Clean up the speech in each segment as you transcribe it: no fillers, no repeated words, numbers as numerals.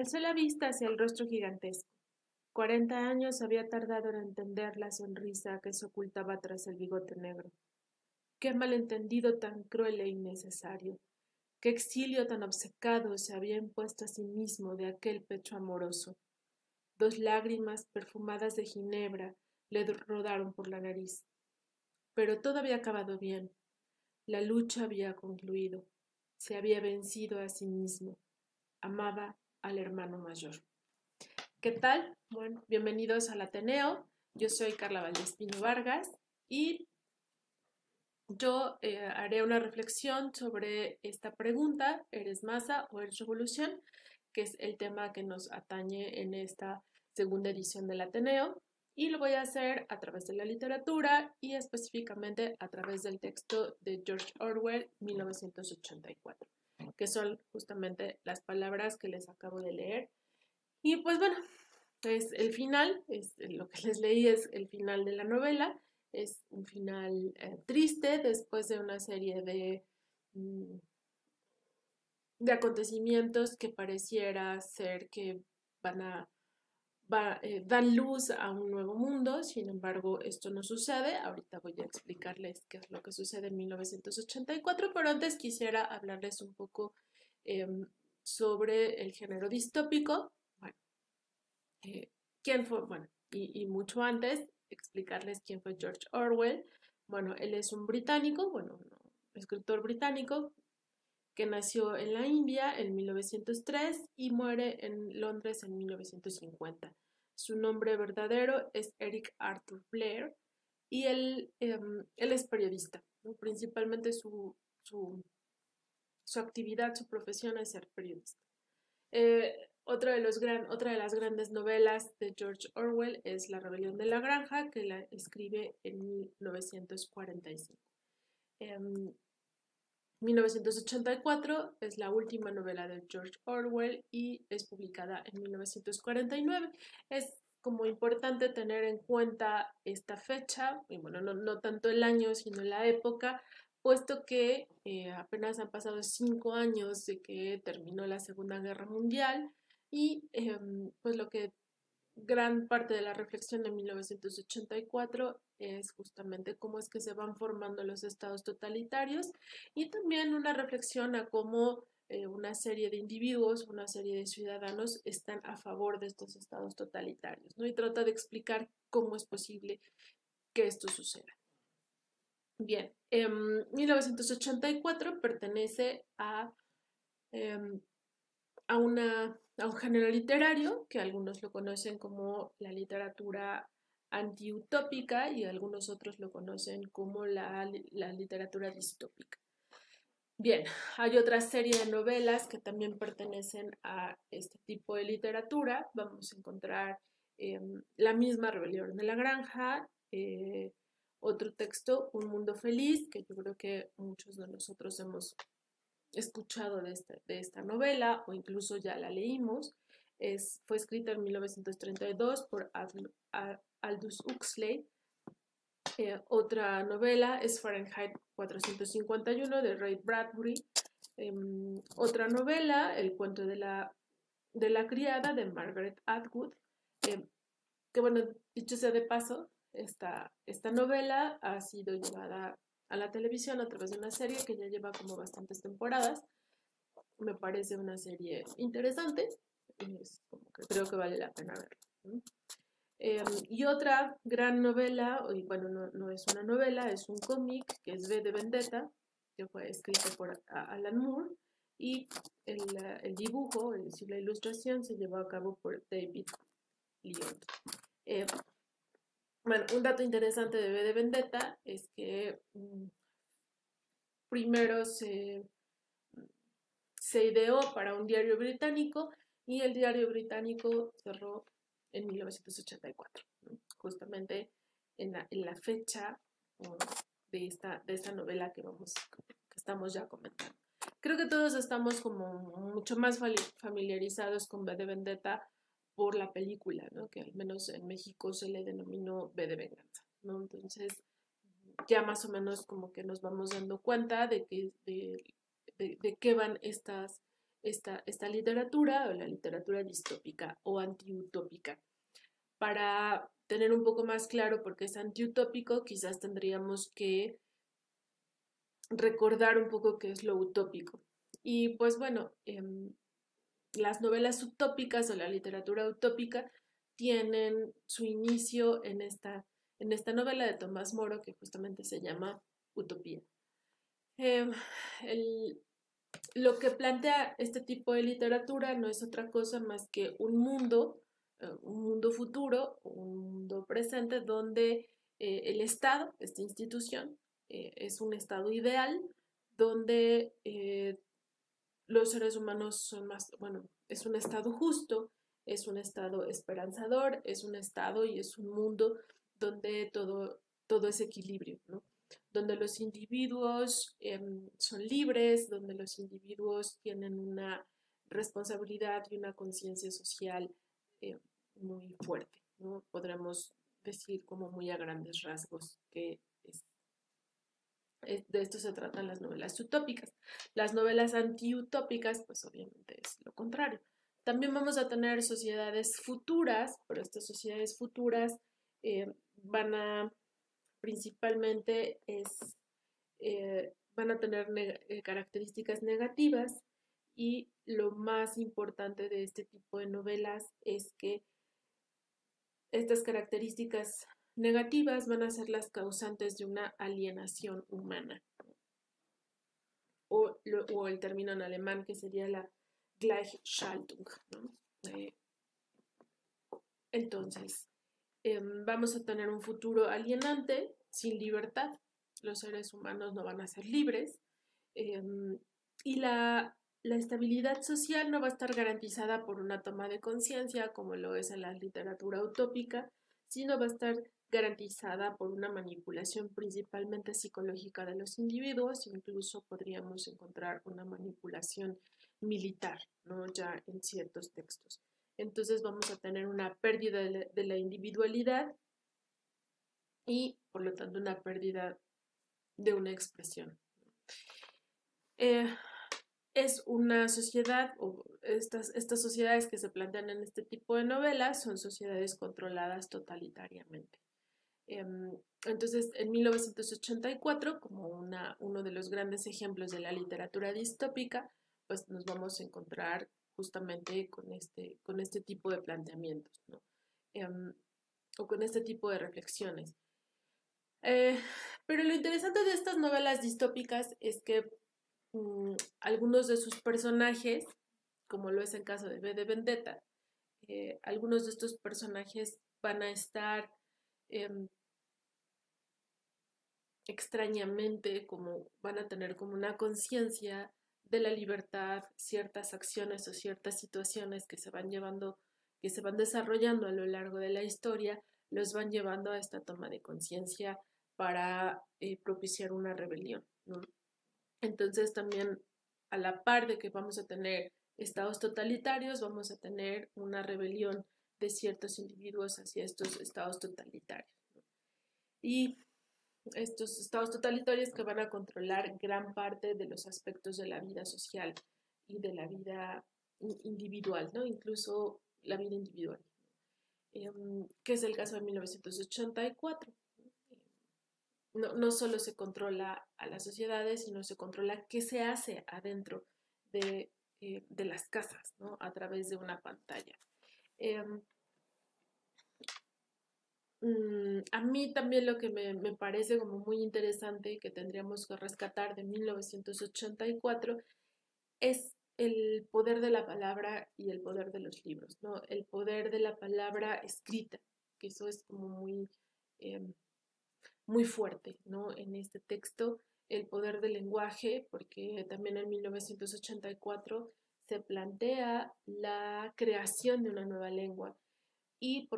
Alzó la vista hacia el rostro gigantesco. 40 años había tardado en entender la sonrisa que se ocultaba tras el bigote negro. Qué malentendido tan cruel e innecesario. Qué exilio tan obcecado se había impuesto a sí mismo de aquel pecho amoroso. 2 lágrimas perfumadas de ginebra le rodaron por la nariz. Pero todo había acabado bien. La lucha había concluido. Se había vencido a sí mismo. Amaba al hermano mayor. ¿Qué tal? Bueno, bienvenidos al Ateneo. Yo soy Carla Valdespino Vargas y yo haré una reflexión sobre esta pregunta: ¿eres masa o eres revolución? Que es el tema que nos atañe en esta segunda edición del Ateneo. Y lo voy a hacer a través de la literatura y específicamente a través del texto de George Orwell, 1984, que son justamente las palabras que les acabo de leer. Y pues bueno, es el final, lo que les leí es el final de la novela. Es un final triste después de una serie mm, de acontecimientos que pareciera ser que van a dan luz a un nuevo mundo. Sin embargo, esto no sucede. Ahorita voy a explicarles qué es lo que sucede en 1984, pero antes quisiera hablarles un poco eh, sobre el género distópico. Bueno, eh, quién fue, bueno, y mucho antes, explicarles quién fue George Orwell. Bueno, él es un británico, bueno, un escritor británico que nació en la India en 1903 y muere en Londres en 1950. Su nombre verdadero es Eric Arthur Blair y él es periodista, ¿no? Principalmente su actividad, su profesión es ser periodista. Otra de las grandes novelas de George Orwell es La Rebelión de la Granja, que la escribe en 1945. En 1984 es la última novela de George Orwell y es publicada en 1949. Es como importante tener en cuenta esta fecha, y bueno, no tanto el año, sino la época, puesto que apenas han pasado 5 años de que terminó la Segunda Guerra Mundial y pues lo que gran parte de la reflexión de 1984 es justamente cómo es que se van formando los estados totalitarios y también una reflexión a cómo una serie de individuos, una serie de ciudadanos están a favor de estos estados totalitarios, ¿no? Y trata de explicar cómo es posible que esto suceda. Bien, 1984 pertenece eh, a un género literario que algunos lo conocen como la literatura antiutópica y algunos otros lo conocen como la literatura distópica. Bien, hay otra serie de novelas que también pertenecen a este tipo de literatura. Vamos a encontrar La misma Rebelión de la Granja, otro texto, Un Mundo Feliz, que yo creo que muchos de nosotros hemos escuchado de esta novela o incluso ya la leímos. Fue escrita en 1932 por Aldous Huxley. Otra novela es Fahrenheit 451 de Ray Bradbury. Otra novela, El cuento de la criada de Margaret Atwood. Que bueno, dicho sea de paso, esta novela ha sido llevada a la televisión a través de una serie que ya lleva como bastantes temporadas. Me parece una serie interesante, es como que creo que vale la pena verla, ¿no? Y otra gran novela, y bueno, no es una novela, es un cómic, que es V de Vendetta, que fue escrito por Alan Moore, y el dibujo, es decir, la ilustración, se llevó a cabo por David Lyons. Eh, bueno, un dato interesante de V de Vendetta es que primero se ideó para un diario británico y el diario británico cerró en 1984, ¿no? Justamente en la fecha de esta novela que estamos ya comentando. Creo que todos estamos como mucho más familiarizados con V de Vendetta por la película, ¿no? Que al menos en México se le denominó V de Venganza, ¿no? Entonces ya más o menos como que nos vamos dando cuenta de qué van esta literatura o la literatura distópica o antiutópica. Para tener un poco más claro por qué es antiutópico, quizás tendríamos que recordar un poco qué es lo utópico. Y pues bueno, las novelas utópicas o la literatura utópica tienen su inicio en esta novela de Tomás Moro que justamente se llama Utopía. Eh, el, lo que plantea este tipo de literatura no es otra cosa más que un mundo futuro, un mundo presente donde el Estado, esta institución, es un Estado ideal donde los seres humanos son más, bueno, es un Estado justo, es un Estado esperanzador, es un Estado y es un mundo donde todo es equilibrio, ¿no? Donde los individuos son libres, donde los individuos tienen una responsabilidad y una conciencia social eh, muy fuerte, ¿no? Podremos decir como muy a grandes rasgos que de esto se tratan las novelas utópicas. Las novelas antiutópicas, pues obviamente es lo contrario. También vamos a tener sociedades futuras, pero estas sociedades futuras van a principalmente van a tener características negativas y lo más importante de este tipo de novelas es que estas características negativas van a ser las causantes de una alienación humana o el término en alemán que sería la Gleichschaltung, ¿no? Entonces, vamos a tener un futuro alienante, sin libertad. Los seres humanos no van a ser libres y la estabilidad social no va a estar garantizada por una toma de conciencia, como lo es en la literatura utópica, sino va a estar garantizada por una manipulación principalmente psicológica de los individuos, incluso podríamos encontrar una manipulación militar, ¿no? Ya en ciertos textos. Entonces vamos a tener una pérdida de la individualidad y por lo tanto una pérdida de una expresión. Es una sociedad, o estas sociedades que se plantean en este tipo de novelas son sociedades controladas totalitariamente. Entonces, en 1984, como uno de los grandes ejemplos de la literatura distópica, pues nos vamos a encontrar justamente con este tipo de planteamientos, ¿no? O con este tipo de reflexiones. Pero lo interesante de estas novelas distópicas es que algunos de sus personajes, como lo es el caso de V de Vendetta, algunos de estos personajes van a estar extrañamente, como van a tener como una conciencia de la libertad, ciertas acciones o ciertas situaciones que se van llevando, que se van desarrollando a lo largo de la historia, los van llevando a esta toma de conciencia para propiciar una rebelión, ¿no? Entonces también a la par de que vamos a tener estados totalitarios, vamos a tener una rebelión de ciertos individuos hacia estos estados totalitarios, ¿no? Y estos estados totalitarios que van a controlar gran parte de los aspectos de la vida social y de la vida individual, ¿no? Incluso la vida individual, que es el caso de 1984. No solo se controla a las sociedades, sino se controla qué se hace adentro de las casas, ¿no? A través de una pantalla. A mí también lo que me parece como muy interesante que tendríamos que rescatar de 1984 es el poder de la palabra y el poder de los libros, ¿no? El poder de la palabra escrita, que eso es como eh, muy fuerte, ¿no? En este texto, el poder del lenguaje, porque también en 1984 se plantea la creación de una nueva lengua y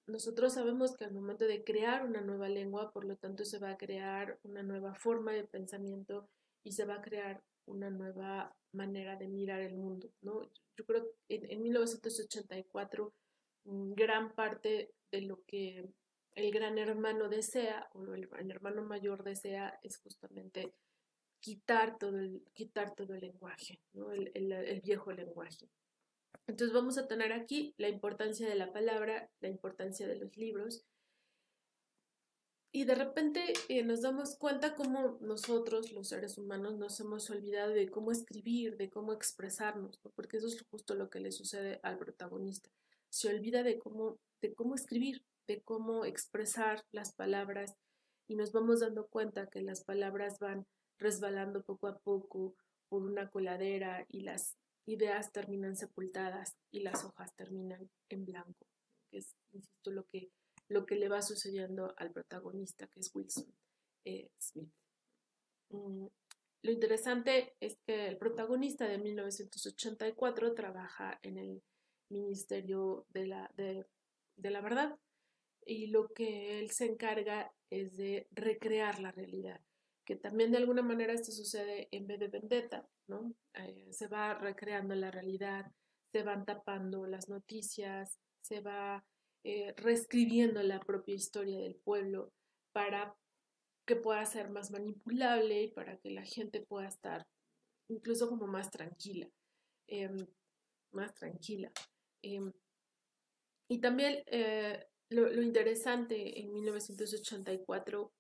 nosotros sabemos que al momento de crear una nueva lengua, por lo tanto se va a crear una nueva forma de pensamiento y se va a crear una nueva manera de mirar el mundo, ¿no? Yo creo que en 1984 gran parte de lo que el gran hermano desea o el hermano mayor desea es justamente quitar todo el lenguaje, ¿no? El viejo lenguaje. Entonces vamos a tener aquí la importancia de la palabra, la importancia de los libros, y de repente nos damos cuenta cómo nosotros, los seres humanos, nos hemos olvidado de cómo escribir, de cómo expresarnos, ¿no? Porque eso es justo lo que le sucede al protagonista. Se olvida de cómo escribir, de cómo expresar las palabras, y nos vamos dando cuenta que las palabras van resbalando poco a poco por una coladera y las ideas terminan sepultadas y las hojas terminan en blanco, que es, insisto, lo que le va sucediendo al protagonista, que es Wilson Smith. Lo interesante es que el protagonista de 1984 trabaja en el Ministerio de la Verdad, y lo que él se encarga es de recrear la realidad, que también de alguna manera esto sucede en V de Vendetta, ¿no? Se va recreando la realidad, se van tapando las noticias, se va reescribiendo la propia historia del pueblo para que pueda ser más manipulable y para que la gente pueda estar incluso como más tranquila, eh, más tranquila. Eh, y también lo interesante en 1984,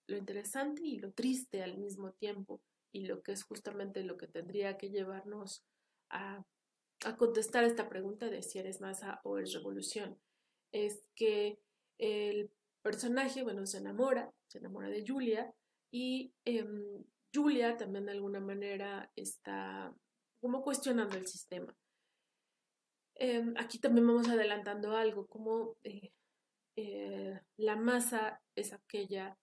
lo interesante y lo triste al mismo tiempo, y lo que es justamente lo que tendría que llevarnos a, a contestar esta pregunta de si eres masa o eres revolución, es que el personaje, bueno, se enamora de Julia, y Julia también de alguna manera está como cuestionando el sistema. Aquí también vamos adelantando algo, como la masa es aquella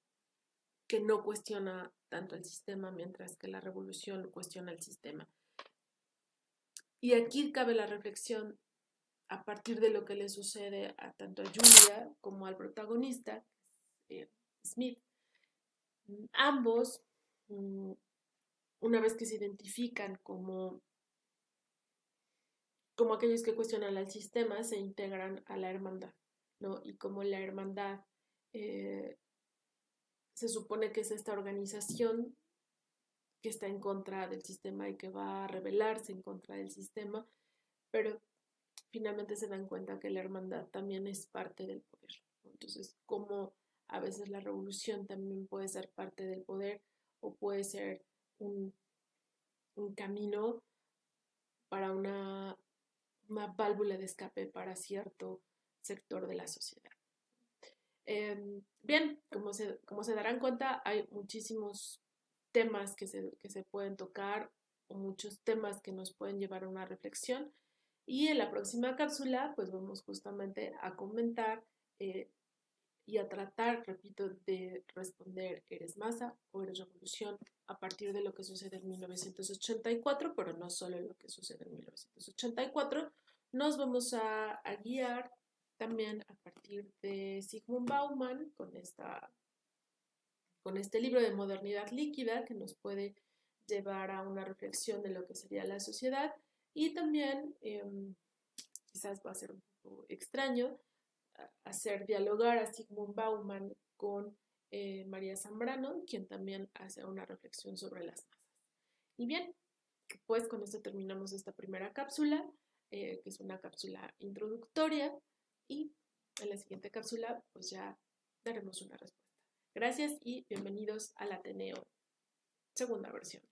que no cuestiona tanto el sistema, mientras que la revolución cuestiona el sistema. Y aquí cabe la reflexión a partir de lo que le sucede a tanto a Julia como al protagonista, Smith. Ambos, una vez que se identifican como aquellos que cuestionan al sistema, se integran a la hermandad, ¿no? Y como la hermandad se supone que es esta organización que está en contra del sistema y que va a rebelarse en contra del sistema, pero finalmente se dan cuenta que la hermandad también es parte del poder, ¿no? Entonces, como a veces la revolución también puede ser parte del poder, o puede ser un camino para una válvula de escape para cierto sector de la sociedad. Bien, como se darán cuenta, hay muchísimos temas que se pueden tocar, o muchos temas que nos pueden llevar a una reflexión, y en la próxima cápsula pues vamos justamente a comentar y a tratar, repito, de responder ¿eres masa o eres revolución? A partir de lo que sucede en 1984, pero no solo lo que sucede en 1984, nos vamos a guiar también a partir de Zygmunt Bauman con este libro de Modernidad Líquida, que nos puede llevar a una reflexión de lo que sería la sociedad, y también quizás va a ser un poco extraño hacer dialogar a Zygmunt Bauman con María Zambrano, quien también hace una reflexión sobre las masas. Y bien, pues con esto terminamos esta primera cápsula, que es una cápsula introductoria, y en la siguiente cápsula pues ya daremos una respuesta. Gracias y bienvenidos al Ateneo, segunda versión.